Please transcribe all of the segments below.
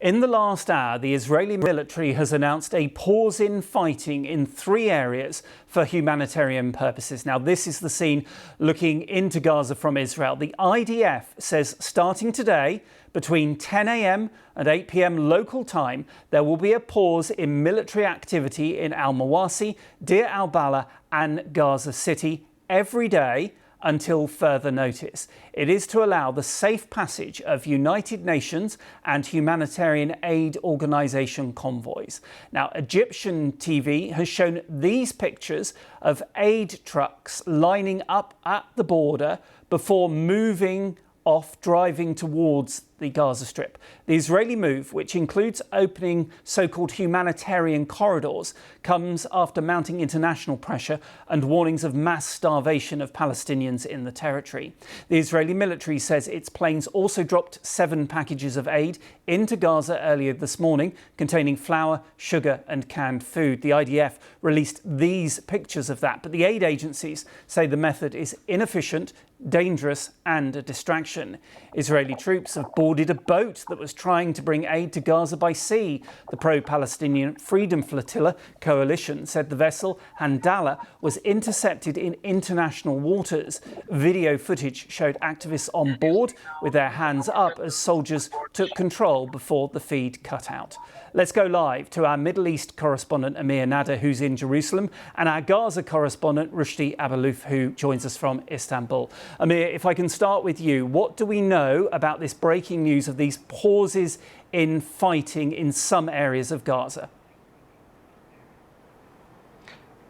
In the last hour, the Israeli military has announced a pause in fighting in 3 areas for humanitarian purposes. Now, this is the scene looking into Gaza from Israel. The IDF says starting today, between 10 a.m. and 8 p.m. local time, there will be a pause in military activity in Al-Mawasi, Deir al-Balah and Gaza City every day until further notice. It is to allow the safe passage of United Nations and humanitarian aid organisation convoys. Now, Egyptian TV has shown these pictures of aid trucks lining up at the border before moving off, driving towards the Gaza Strip. The Israeli move, which includes opening so-called humanitarian corridors, comes after mounting international pressure and warnings of mass starvation of Palestinians in the territory. The Israeli military says its planes also dropped 7 packages of aid into Gaza earlier this morning, containing flour, sugar and canned food. The IDF released these pictures of that, but the aid agencies say the method is inefficient, dangerous and a distraction. Israeli troops have boarded a boat that was trying to bring aid to Gaza by sea. The pro-Palestinian Freedom Flotilla coalition said the vessel Handala was intercepted in international waters. Video footage showed activists on board with their hands up as soldiers took control before the feed cut out. Let's go live to our Middle East correspondent Amir Nader, who's in Jerusalem, and our Gaza correspondent Rushdie Abaloof, who joins us from Istanbul. Amir, if I can start with you, what do we know about this breaking news of these pauses in fighting in some areas of Gaza?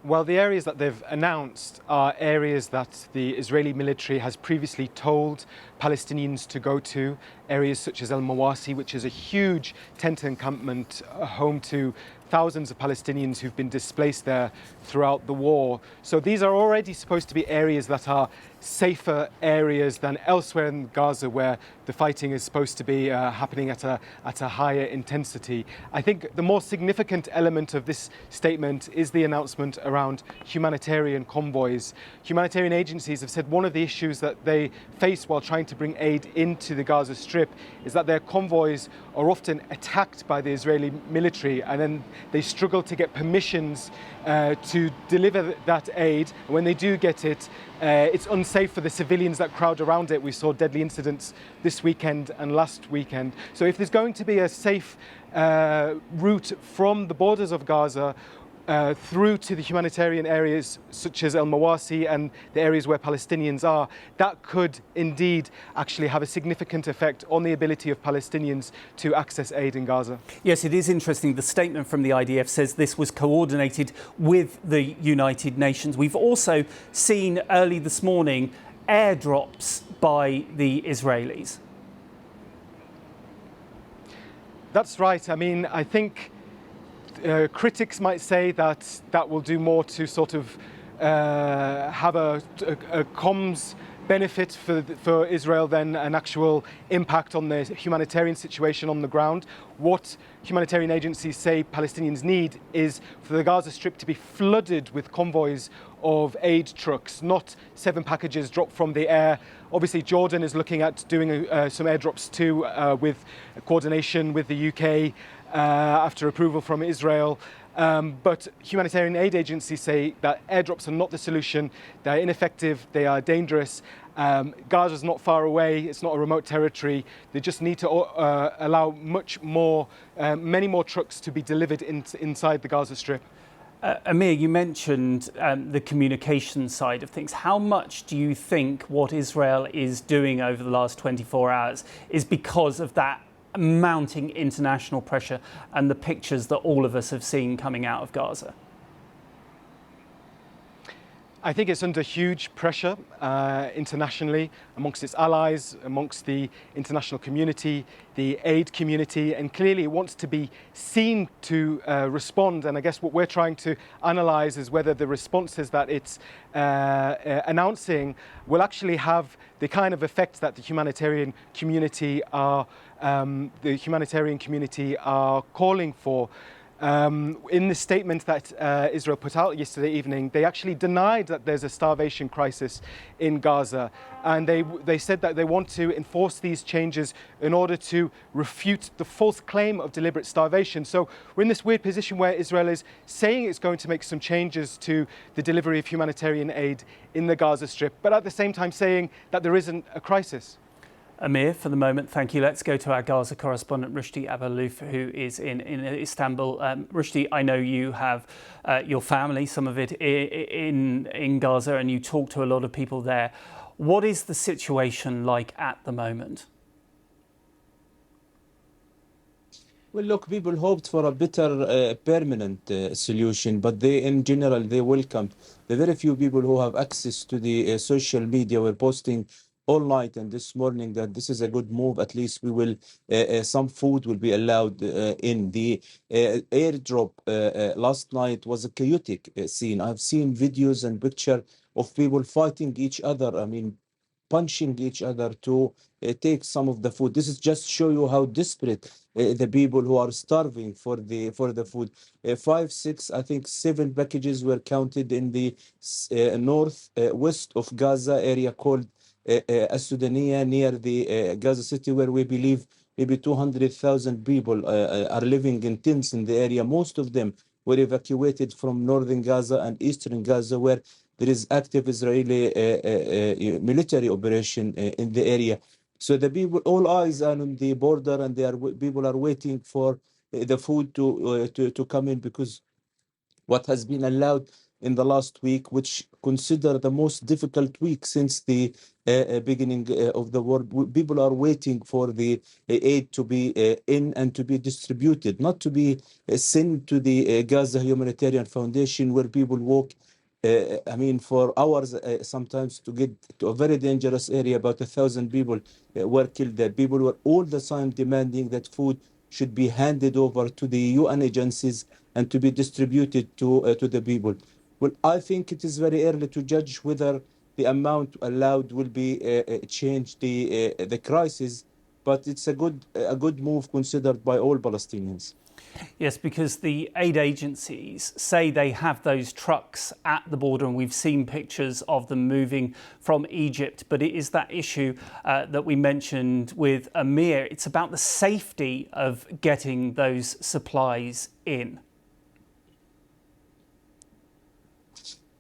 Well, the areas that they've announced are areas that the Israeli military has previously told Palestinians to go to, areas such as Al-Mawasi, which is a huge tent encampment home to thousands of Palestinians who've been displaced there throughout the war. So these are already supposed to be areas that are safer areas than elsewhere in Gaza, where the fighting is supposed to be happening at a higher intensity. I think the more significant element of this statement is the announcement around humanitarian convoys. Humanitarian agencies have said one of the issues that they face while trying to bring aid into the Gaza Strip is that their convoys are often attacked by the Israeli military, and then they struggle to get permissions to deliver that aid. And when they do get it, it's unsafe for the civilians that crowd around it. We saw deadly incidents this weekend and last weekend. So if there's going to be a safe route from the borders of Gaza through to the humanitarian areas such as Al-Mawasi and the areas where Palestinians are, that could indeed actually have a significant effect on the ability of Palestinians to access aid in Gaza. Yes, it is interesting. The statement from the IDF says this was coordinated with the United Nations. We've also seen early this morning airdrops by the Israelis. That's right. I mean, I think critics might say that that will do more to sort of have a comms benefit for Israel than an actual impact on the humanitarian situation on the ground. What humanitarian agencies say Palestinians need is for the Gaza Strip to be flooded with convoys of aid trucks, not 7 packages dropped from the air. Obviously, Jordan is looking at doing some airdrops too, with coordination with the UK after approval from Israel. But humanitarian aid agencies say that airdrops are not the solution. They're ineffective, they are dangerous. Gaza's not far away, it's not a remote territory. They just need to allow many more trucks to be delivered inside the Gaza Strip. Amir, you mentioned the communication side of things. How much do you think what Israel is doing over the last 24 hours is because of that mounting international pressure and the pictures that all of us have seen coming out of Gaza? I think it's under huge pressure internationally, amongst its allies, amongst the international community, the aid community, and clearly it wants to be seen to respond. And I guess what we're trying to analyse is whether the responses that it's announcing will actually have the kind of effect that the humanitarian community are calling for. In the statement that Israel put out yesterday evening, they actually denied that there's a starvation crisis in Gaza. And they said that they want to enforce these changes in order to refute the false claim of deliberate starvation. So we're in this weird position where Israel is saying it's going to make some changes to the delivery of humanitarian aid in the Gaza Strip, but at the same time saying that there isn't a crisis. Amir, for the moment, thank you. Let's go to our Gaza correspondent, Rushdie Abaloof, who is in Istanbul. Rushdie, I know you have your family, some of it in Gaza, and you talk to a lot of people there. What is the situation like at the moment? Well, look, people hoped for a better permanent solution, but in general, they welcomed the very few people who have access to the social media were posting all night and this morning that this is a good move. At least we will, some food will be allowed in. The airdrop last night was a chaotic scene. I've seen videos and picture of people fighting each other. I mean, punching each other to take some of the food. This is just show you how desperate the people who are starving for the food. 5, 6, I think 7 packages were counted in the north west of Gaza area called As-Sudaniya near the Gaza city, where we believe maybe 200,000 people are living in tents in the area. Most of them were evacuated from northern Gaza and eastern Gaza, where there is active Israeli military operation in the area. So the people, all eyes are on the border, and people are waiting for the food to come in, because what has been allowed in the last week, which consider the most difficult week since the beginning of the war. People are waiting for the aid to be in and to be distributed, not to be sent to the Gaza Humanitarian Foundation, where people walk I mean, for hours, sometimes to get to a very dangerous area. About 1,000 people were killed there. People were all the time demanding that food should be handed over to the UN agencies and to be distributed to the people. Well, I think it is very early to judge whether the amount allowed will be change the crisis, but it's a good move considered by all Palestinians. Yes, because the aid agencies say they have those trucks at the border, and we've seen pictures of them moving from Egypt. But it is that issue that we mentioned with Amir. It's about the safety of getting those supplies in.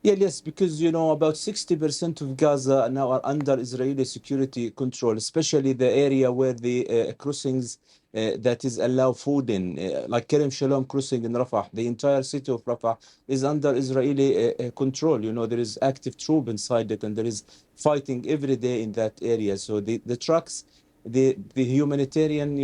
Yeah, yes, because about 60% of Gaza now are under Israeli security control, especially the area where the crossings that is allow food in, like Kerem Shalom crossing in Rafah. The entire city of Rafah is under Israeli control. There is active troop inside it, and there is fighting every day in that area. So the trucks, the humanitarian,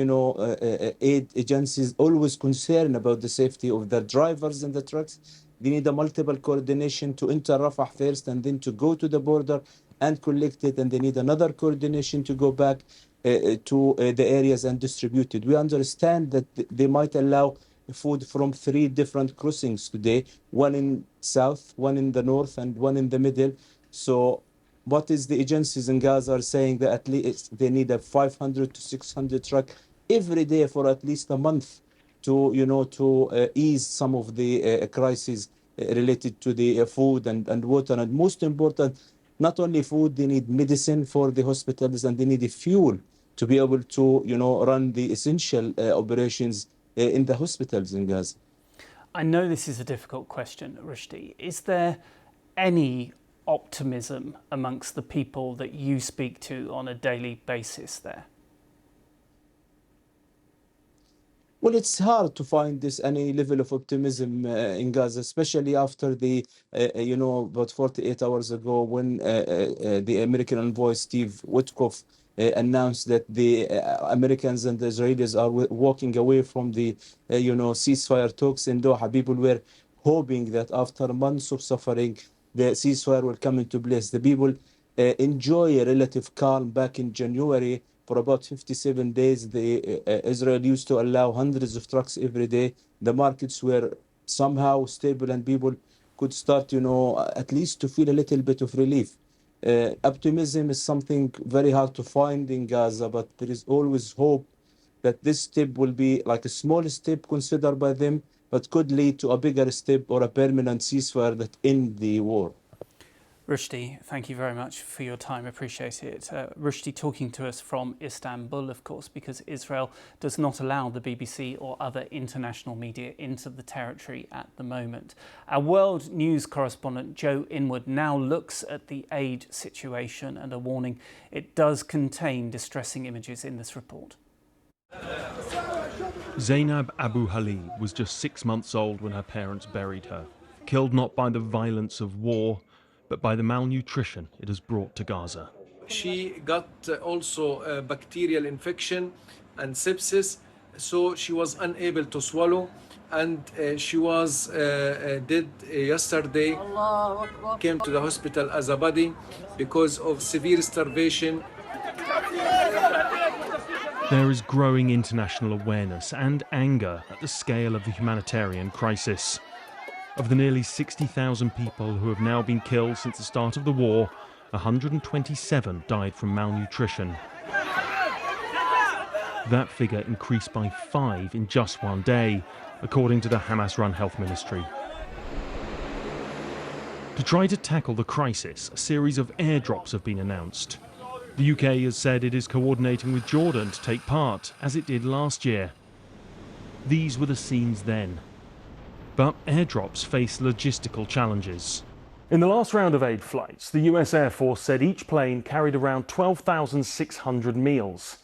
aid agencies always concerned about the safety of the drivers in the trucks. They need a multiple coordination to enter Rafah first and then to go to the border and collect it. And they need another coordination to go back to the areas and distribute it. We understand that they might allow food from 3 different crossings today, one in south, one in the north, and one in the middle. So what is the agencies in Gaza are saying that at least they need a 500 to 600 truck every day for at least a month to ease some of the crises related to the food and water. And most important, not only food, they need medicine for the hospitals, and they need fuel to be able to run the essential operations in the hospitals in Gaza. I know this is a difficult question, Rushdie. Is there any optimism amongst the people that you speak to on a daily basis there? Well, it's hard to find any level of optimism in Gaza, especially after about 48 hours ago when the American envoy Steve Witkoff announced that the Americans and the Israelis are walking away from the, ceasefire talks in Doha. People were hoping that after months of suffering, the ceasefire will come into place. The people enjoy a relative calm back in January. For about 57 days, Israel used to allow hundreds of trucks every day. The markets were somehow stable, and people could start, at least to feel a little bit of relief. Optimism is something very hard to find in Gaza, but there is always hope that this step will be like a small step considered by them, but could lead to a bigger step or a permanent ceasefire that end the war. Rushdie, thank you very much for your time. Appreciate it. Rushdie talking to us from Istanbul, of course, because Israel does not allow the BBC or other international media into the territory at the moment. Our world news correspondent Joe Inwood now looks at the aid situation and a warning it does contain distressing images in this report. Zainab Abu Halil was just 6 months old when her parents buried her, killed not by the violence of war, but by the malnutrition it has brought to Gaza. She got also a bacterial infection and sepsis, so she was unable to swallow, and she was dead yesterday. Came to the hospital as a body because of severe starvation. There is growing international awareness and anger at the scale of the humanitarian crisis. Of the nearly 60,000 people who have now been killed since the start of the war, 127 died from malnutrition. That figure increased by 5 in just one day, according to the Hamas-run Health Ministry. To try to tackle the crisis, a series of airdrops have been announced. The UK has said it is coordinating with Jordan to take part, as it did last year. These were the scenes then. But airdrops face logistical challenges. In the last round of aid flights, the US Air Force said each plane carried around 12,600 meals.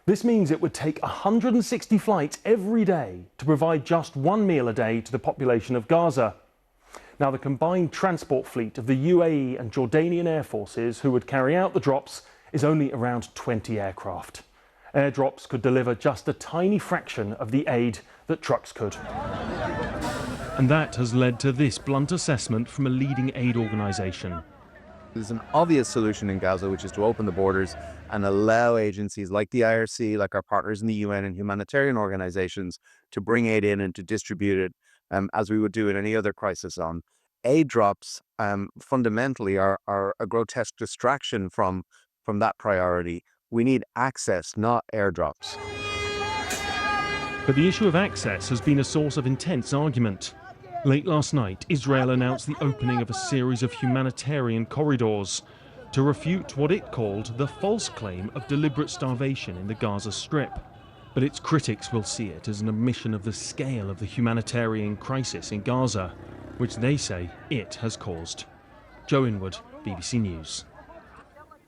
This means it would take 160 flights every day to provide just one meal a day to the population of Gaza. Now, the combined transport fleet of the UAE and Jordanian Air Forces who would carry out the drops is only around 20 aircraft. Airdrops could deliver just a tiny fraction of the aid that trucks could. And that has led to this blunt assessment from a leading aid organisation. There's an obvious solution in Gaza, which is to open the borders and allow agencies like the IRC, like our partners in the UN and humanitarian organisations, to bring aid in and to distribute it as we would do in any other crisis zone. Aid drops fundamentally are a grotesque distraction from that priority. We need access, not airdrops. But the issue of access has been a source of intense argument. Late last night, Israel announced the opening of a series of humanitarian corridors to refute what it called the false claim of deliberate starvation in the Gaza Strip. But its critics will see it as an admission of the scale of the humanitarian crisis in Gaza, which they say it has caused. Joe Inwood, BBC News.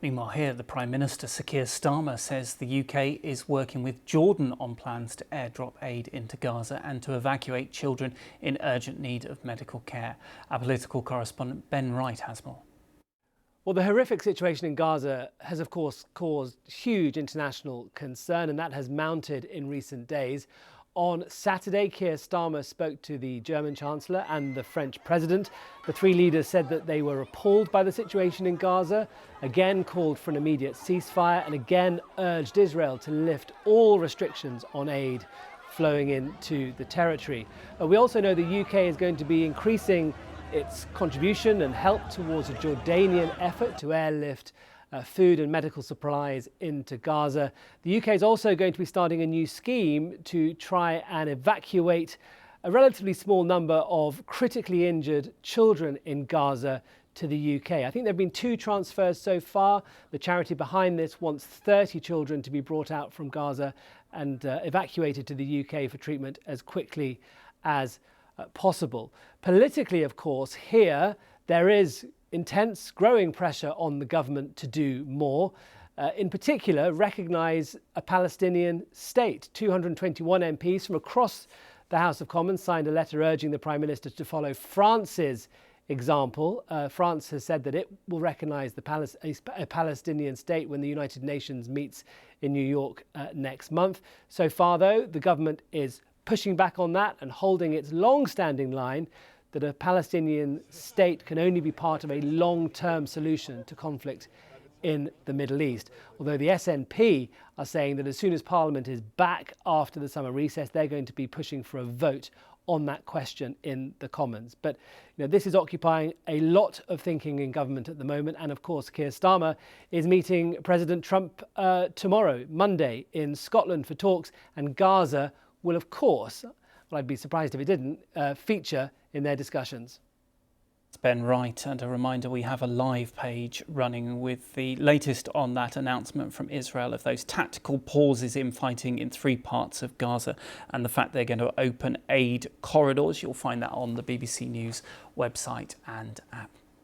Meanwhile, here, the Prime Minister, Sir Keir Starmer, says the UK is working with Jordan on plans to airdrop aid into Gaza and to evacuate children in urgent need of medical care. Our political correspondent Ben Wright has more. Well, the horrific situation in Gaza has, of course, caused huge international concern, and that has mounted in recent days. On Saturday, Keir Starmer spoke to the German Chancellor and the French President. The three leaders said that they were appalled by the situation in Gaza, again called for an immediate ceasefire, and again urged Israel to lift all restrictions on aid flowing into the territory. We also know the UK is going to be increasing its contribution and help towards a Jordanian effort to airlift food and medical supplies into Gaza. The UK is also going to be starting a new scheme to try and evacuate a relatively small number of critically injured children in Gaza to the UK. I think there have been 2 transfers so far. The charity behind this wants 30 children to be brought out from Gaza and evacuated to the UK for treatment as quickly as possible. Politically, of course, here there is intense growing pressure on the government to do more. In particular, recognise a Palestinian state. 221 MPs from across the House of Commons signed a letter urging the Prime Minister to follow France's example. France has said that it will recognise a Palestinian state when the United Nations meets in New York next month. So far, though, the government is pushing back on that and holding its long-standing line that a Palestinian state can only be part of a long-term solution to conflict in the Middle East. Although the SNP are saying that as soon as Parliament is back after the summer recess, they're going to be pushing for a vote on that question in the Commons. But this is occupying a lot of thinking in government at the moment. And of course, Keir Starmer is meeting President Trump tomorrow, Monday, in Scotland for talks. And Gaza will, of course, but I'd be surprised if it didn't, feature in their discussions. Ben Wright, and a reminder we have a live page running with the latest on that announcement from Israel of those tactical pauses in fighting in 3 parts of Gaza and the fact they're going to open aid corridors. You'll find that on the BBC News website and app.